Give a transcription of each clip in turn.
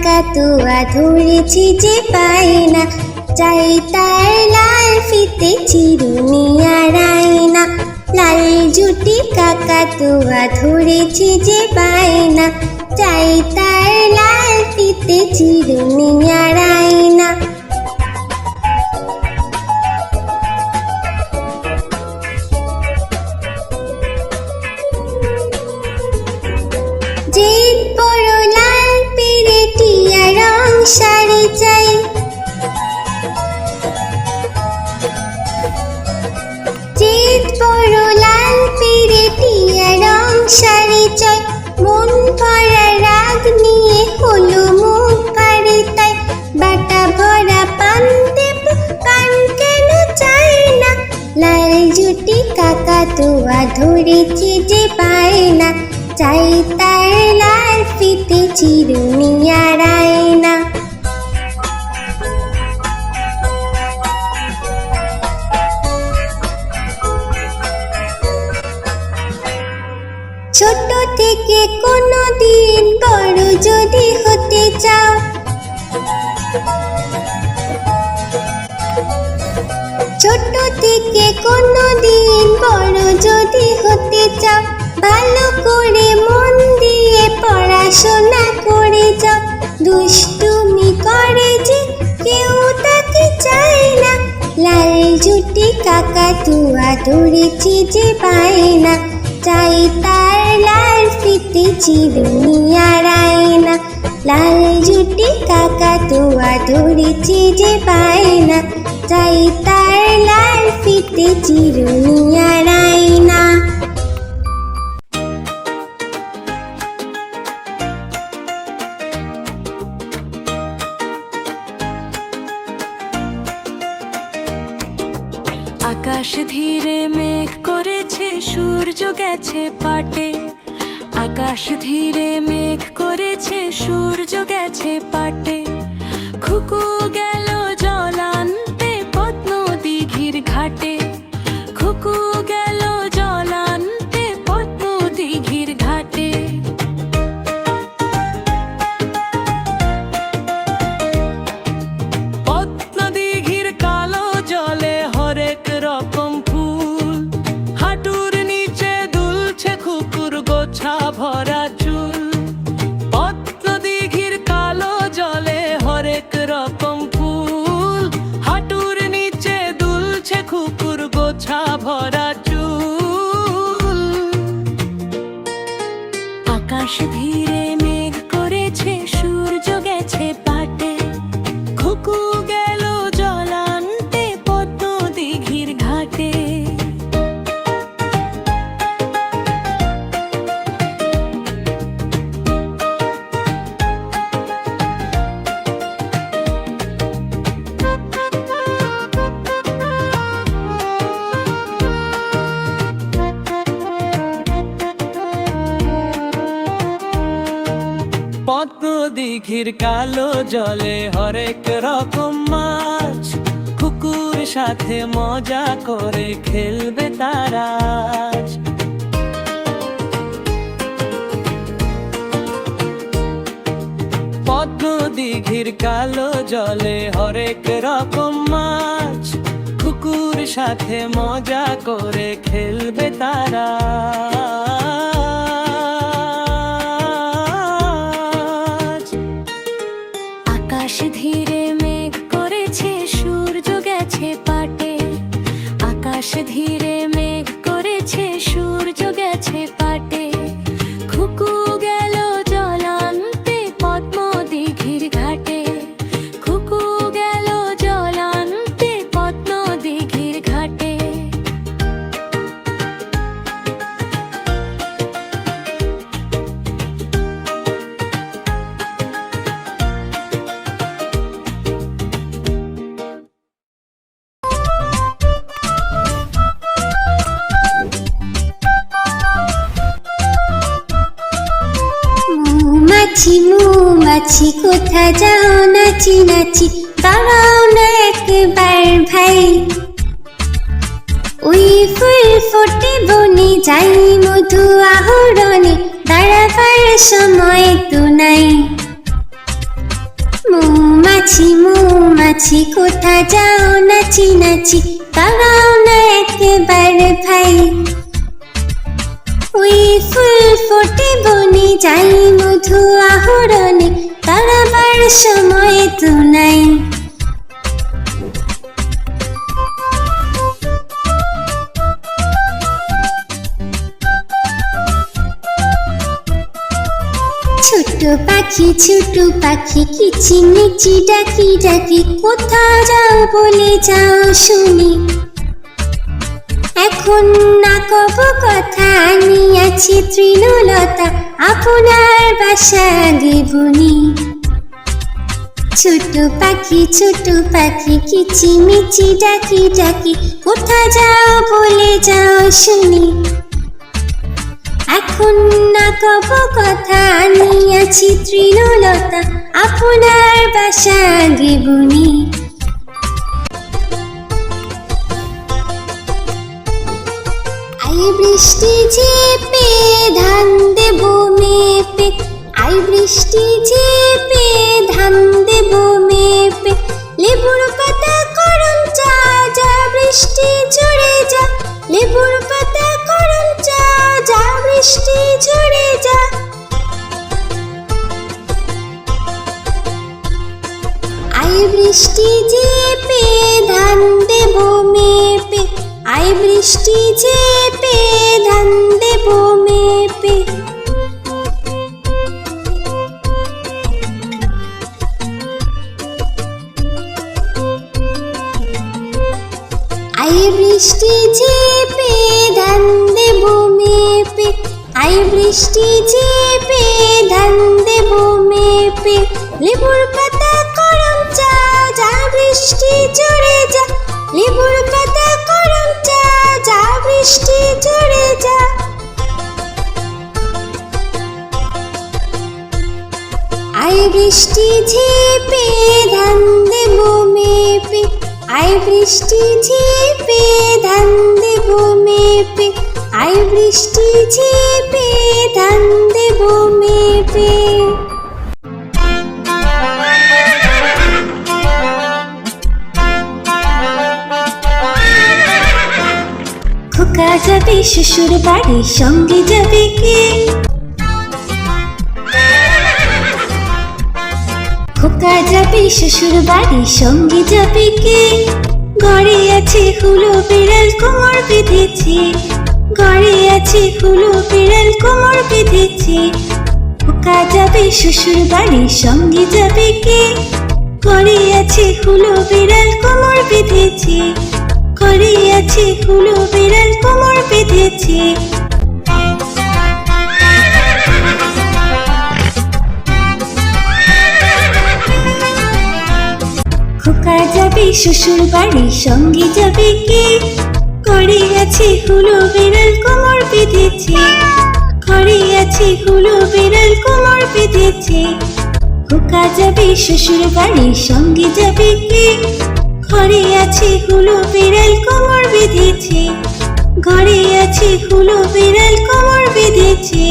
কাকাতুয়া ধরেছে যে পায়না, চাই তার লাল ফিতে চিরুনি আর আয়না। লাল জুটি কাকাতুয়া ধরেছে যে পায়না, চাই তার লাল ফিতে চিরুনি আর আয়না। যে বড় লাল পেরেটিয়া রং শাড়ি চাই, যে বড় লাল পেরেটিয়া রং শাড়ি চাই। মন ভরা রাগ নিয়ে হলো মুখ ভারী তাই, বাটা ভরা পান দেব পান কেন চাই না। লাল জুটি কাকাতুয়া ধরেছে যে পায়না, চাই তার লাল ফিতে চিরুনি আর আয়না। ছোট থেকে কোনো দিন বড় যদি হতে চাও, ছোট থেকে কোনো দিন বড় যদি হতে চাও, ভালো করে মন দিয়ে পড়াশোনা করে যাও। দুষ্টুমি করে যে কেউ তাকে চায় না, লাল জুটি কাকাতুয়া ধরেছে যে পায়না, চাই তার লাল ফিতে চিরুনি আর আয়না। লাল জুটি কাকাতুয়া ধরেছে যে পায়না, চাই তার লাল ফিতে চিরুনি আর আয়না। আকাশ ধীরে মেঘ করেছে, সূর্য গেছে পাটে। আকাশ ধীরে মেঘ করেছে, সূর্য গেছে পাটে। খুকু গেল জল আনতে পদ্ম দিঘির ঘাটে। খুকু গেল জল আনতে পদ্ম দিঘির ঘাটে। পদ্ম দিঘির কালো জলে হরেক রকম ফুল, হাঁটুর নিচে দুলছে খুকুর গোছা ভরা চুল। পদ্ম দিঘির কালো জলে হরেক রকম ফুল, হাঁটুর নিচে দুলছে খুকুর গোছা ভরা চুল। আকাশ ধীরে মেঘ করেছে, সূর্য গেছে পাটে। খুকু গেল জল আনতে পদ্ম দিঘির ঘাটে। পদ্ম দিঘির কালো জলে হরেক রকম মাছ, খুকুর সাথে মজা করে খেলবে তারা আজ। পদ্ম দিঘির কালো জলে হরেক রকম মাছ, খুকুর সাথে মজা করে খেলবে তারা। আকাশ ধীরে মেঘ করেছে, সূর্য গেছে পাটে। আকাশ ধীরে মেঘ করেছে, সূর্য গেছে পাটে। খুকু গেল জল আনতে পদ্ম দিঘির ঘাটে। খুকু গেল জল আনতে পদ্ম দিঘির ঘাটে। মৌমাছি মৌমাছি কোথা যাও নাচি নাচি, দাঁড়াও না একবার ভাই। ওই ফুল ফোটে বনে যাই মধু আহরণে, দাঁড়াবার সময় তো নাই। মৌমাছি মৌমাছি কোথা যাও নাচি নাচি, দাঁড়াও না একেবারে ভাই। ওই ফুল ফোটে বনে যাই মধু আহরণে, দাঁড়াবার সময় তো নাই। ছোট পাখি কিচিমিচি ডাকি ডাকি, কোথাও যাও বলে যাও শুনি। এখন না কব কথা আনিয়াছি তৃণলতা, আপনার বাসা আগে বুনি। ছোট পাখি কিচিমিচি ডাকি ডাকি, কোথা যাও বলে যাও শুনি। এখন না কব কথা আনিয়াছি তৃণলতা, আপনার বাসা আগে বুনি। আই বৃষ্টি ঝেপে ধান দেব মেপে, আই বৃষ্টি ঝেপে ধান দেব মেপে, লেবুর পাতা করম চা যা বৃষ্টি ঝরে যা, লেবুর পাতা করম চা যা বৃষ্টি ঝরে যা। আই বৃষ্টি ঝেপে ধান দেব মেপে, আই বৃষ্টি ঝেপে ধান দেব মেপে। আই বৃষ্টি ঝেপে ধান দেব মেপে, আই বৃষ্টি ঝেপে ধান দেব মেপে, লেবুর পাতা করম চা যা বৃষ্টি ঝরে যা, লেবুর পাতা করম চা যা বৃষ্টি ঝরে যা। আই বৃষ্টি ঝেপে ধান দেব মেপে, আই বৃষ্টি ঝেপে ধান দেব মেপে, আই বৃষ্টি ঝেপে ধান দেব মেপে। খোকা যাবে শ্বশুর বাড়ি, সঙ্গে যাবে কে? খোকা যাবে শ্বশুর বাড়ি, সঙ্গে যাবে কে? ঘরে আছে হুলো বিড়াল কোমর বেঁধেছে, ঘরে আছে হুলো বিড়াল কোমর বেঁধেছে। খোকা যাবে শ্বশুর বাড়ি, সঙ্গে যাবে কে? ঘরে আছে হুলো বিড়াল কোমর বেঁধেছে, ঘরে আছে হুলো বিড়াল কোমর বেঁধেছে। খোকা যাবে শ্বশুর বাড়ি, সঙ্গে যাবে কে? ঘরে আছে হুলো বিড়াল কোমর বেঁধেছে, ঘরে আছে হুলো বিড়াল কোমর বেঁধেছে। খোকা যাবে শ্বশুর বাড়ি, সঙ্গে যাবে কে? ঘরে আছে হুলো বিড়াল কোমর বেঁধেছে, ঘরে আছে হুলো বিড়াল কোমর বেঁধেছে।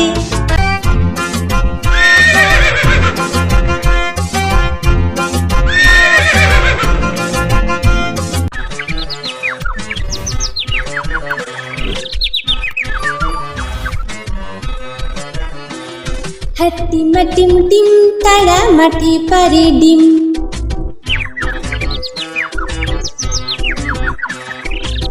হাট্টিমা টিম টিম তারা মাটি পারে ডিম,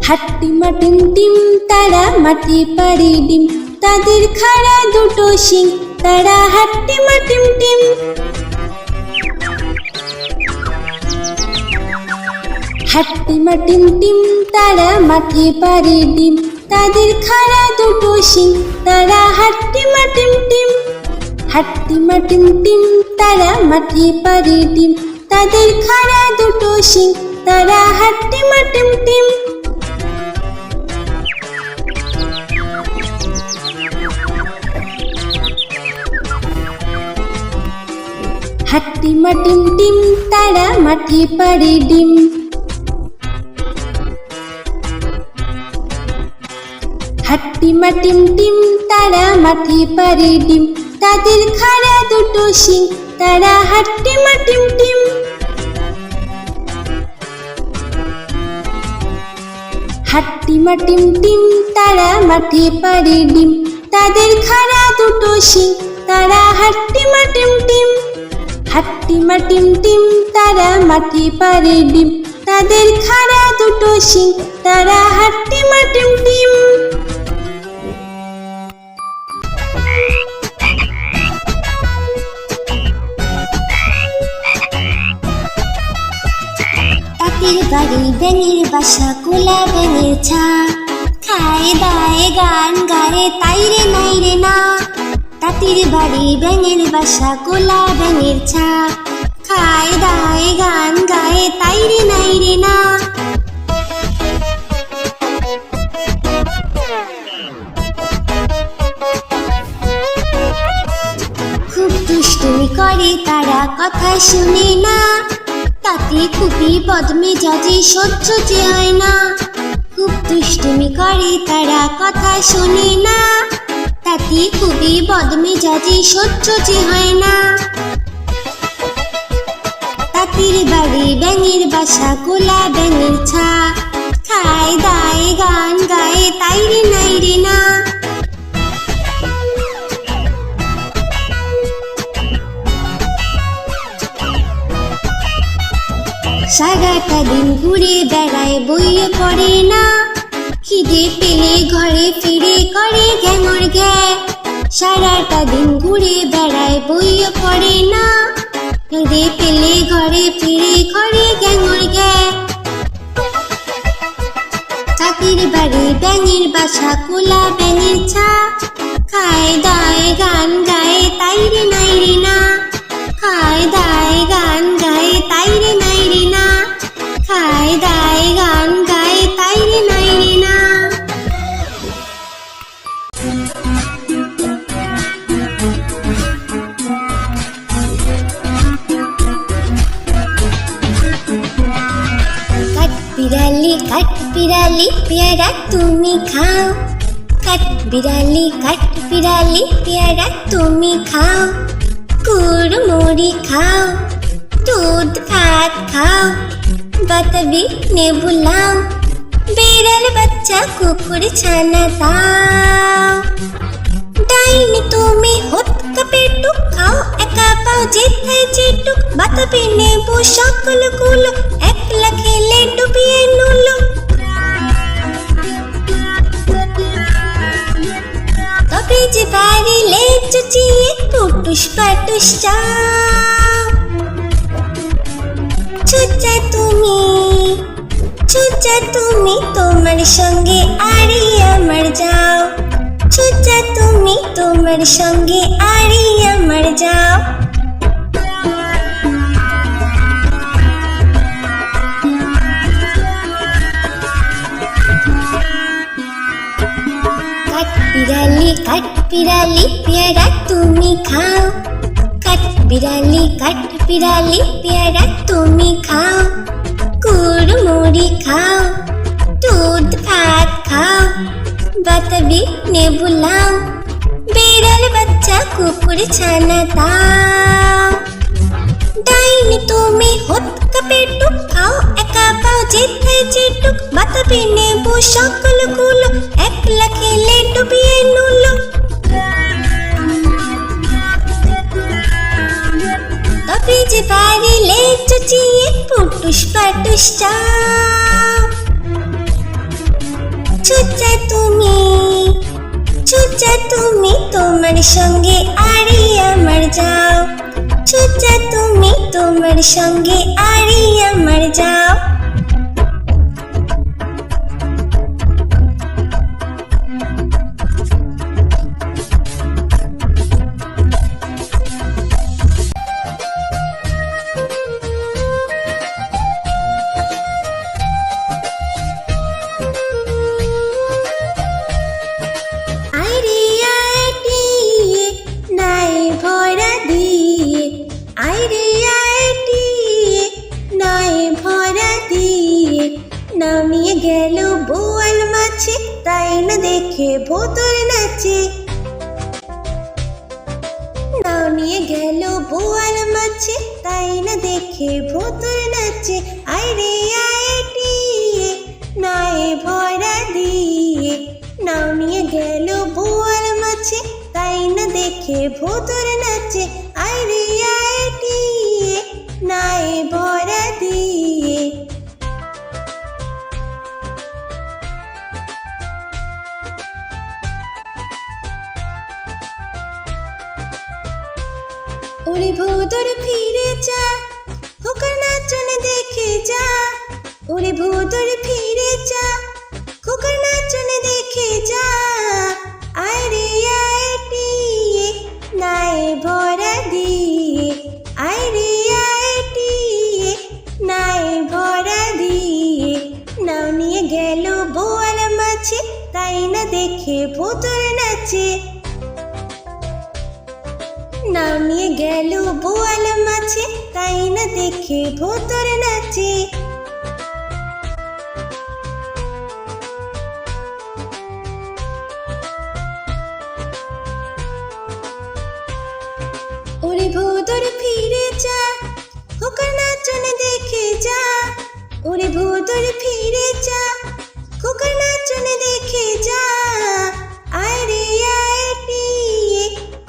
হাট্টিমা টিম টিম তারা মাটি পারে ডিম, তাদের খাড়া দুটো শিং তারা হাট্টিমা টিম টিম। হাট্টিমা টিম টিম তারা মাটি পারে ডিম, তাদের খাড়া দুটো শিং তারা হাট্টিমা টিম টিম। হাট্টিমা টিম টিম তারা মাটি পারে ডিম, তাদের খাড়া দুটো শিং তারা হাট্টিমা টিম টিম। হাট্টিমা টিম টিম তারা মাটি পারে ডিম, হাট্টিমা টিম টিম তারা মাটি পারে ডিম, তাদের খাড়া দুটো শিং তারা হাট্টি মা টিম টিম। হাট্টি মা টিম টিম, তারা মাঠে পারে ডিম, তাদের খাড়া দুটো শিং, তারা হাট্টি মা টিম টিম। হাট্টি মা টিম টিম, তারা মাঠে পারে ডিম, তাদের খাড়া দুটো শিং, তারা হাট্টি মা টিম টিম। তাঁতির বাড়ি ব্যাঙের বাসা, কোলা ব্যাঙের ছা, খায় দায় গান গায়ে তাই রে নাই রে না। তাঁতির বাড়ি ব্যাঙের বাসা, কোলা ব্যাঙের ছা, খায় দায় গান গায়ে তাই রে নাই রে না। খুব দুষ্টুমি করে তারা, কথা শুনে না, তাতে খুবই বদমেজাজি, সহ্য যে হয় না। খুব দুষ্টুমি করে তারা, কথা শোনে না, তাতে খুবই বদমেজাজি, সহ্য যে হয় না। তাঁতির বাড়ি ব্যাঙের বাসা, কোলা ব্যাঙের ছা, খায় দায় গান গায়ে তাই রে নাই রে না। সারাটা দিন ঘুরে বেড়ায়, বইয়ে পড়ে না, খিদে পেলে ঘরে ফিরে করে ঘ্যাঙর ঘ্যা। সারাটা দিন ঘুরে বেড়ায়, বইয়ে পড়ে না, খিদে পেলে ঘরে ফিরে করে ঘ্যাঙর ঘ্যা। তাঁতির বাড়ি ব্যাঙের বাসা, কোলা ব্যাঙের ছা, খায় দায় গান গায়ে তাই রে নাই রে না। খায় দায় গান গায়ে তাই রে নাই রে না। খায় দায় গান গায়ে তাই রে নাই রে না। কাঠ বিড়ালি পেয়ারা তুমি খাও, কাঠ বিড়ালি পেয়ারা তুমি খাও, কুড়মুড়ি খাও, দুধ ভাত খাও, বাতাবি নেবু লাও, বিড়াল বাচ্চা কুকুর ছানা দাও। ডাইনি তুমি হোৎকা পেটুক খাও, একা পাও যেথায় যেটুক, বাতাবি নেবু সকল গুলো, একলা খেলে ডুবিয়ে নুলো। তবে যে বাড়িলে চুচিয়ে পুটুস পাটুস চাও। চুচা তুমি তোমার সঙ্গে আরি আমার যাও। চুচা তুমি তোমার সঙ্গে আরি আমার যাও। কাঠ বিড়ালি পেয়ারা তুমি খাও, কাঠ বিড়ালি পেয়ারা তুমি খাও, কুড়মুড়ি খাও, দুধ ভাত খাও, বাতাবি নেবু লাও, বিড়াল বাচ্চা কুকুর ছানা দাও। ডাইনি তুমি হোৎকা পেটুক খাও, একা পাও যেথায় যেটুক, বাতাবি নেবু সকল গুলো, একলা খেলে ডুবিয়ে নুলো। তবে যে বাড়িলে চুচিয়ে পুটুস পাটুস চাও। চুচা তুমি তোমার সঙ্গে আরি আমার যাও। চুচা তুমি তোমার সঙ্গে আরি আমার যাও। নামিয়ে গেল বোয়াল মাছে, তাই না দেখে ভোতর নাচে। নামিয়ে গেল বোয়াল মাছে, তাই না দেখে ভুতুর নাচে। আইরে আইটিয়ে নয় ভরা দিয়ে, নাও নিয়ে গেল বোয়াল মাছে, তাই না দেখে ভুতুর নাচে। আইরে আইটিয়ে নয় ভরা দিয়ে। ওরে ভূতর ফিরে যা, খোকার নাচন দেখে যা। ওরে ভূতর ফিরে যা, খোকার নাচন দেখে যা। আইরে আইটিয়ে নাই ভরা দিয়ে, আইরে আইটিয়ে নাই ভরা দিয়ে। নাও নিয়ে গেল বোয়াল মাছে, তাই না দেখে ভূতর নাচে। নাও নিয়ে গেল বোয়াল মাছে, তাই না দেখে ভুতুর নাচে। ওরে ভুতুর ফিরে যা, খোকার নাচন দেখে যা। ওরে ভুতুর ফিরে যা, খোকার নাচন দেখে যা। আইরে আইটিয়ে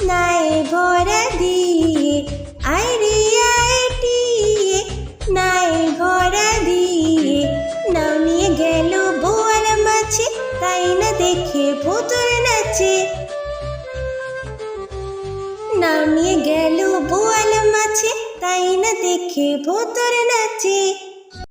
নাই ভরা দিয়ে, আইরে আইটিয়ে নাই ভরা দিয়ে। নাও নিয়ে গেল বোয়াল মাছে, তাই না দেখে ভুতুর নাচে। নাও নিয়ে গেল বোয়াল মাছে, তাই না দেখে ভুতুর নাচে।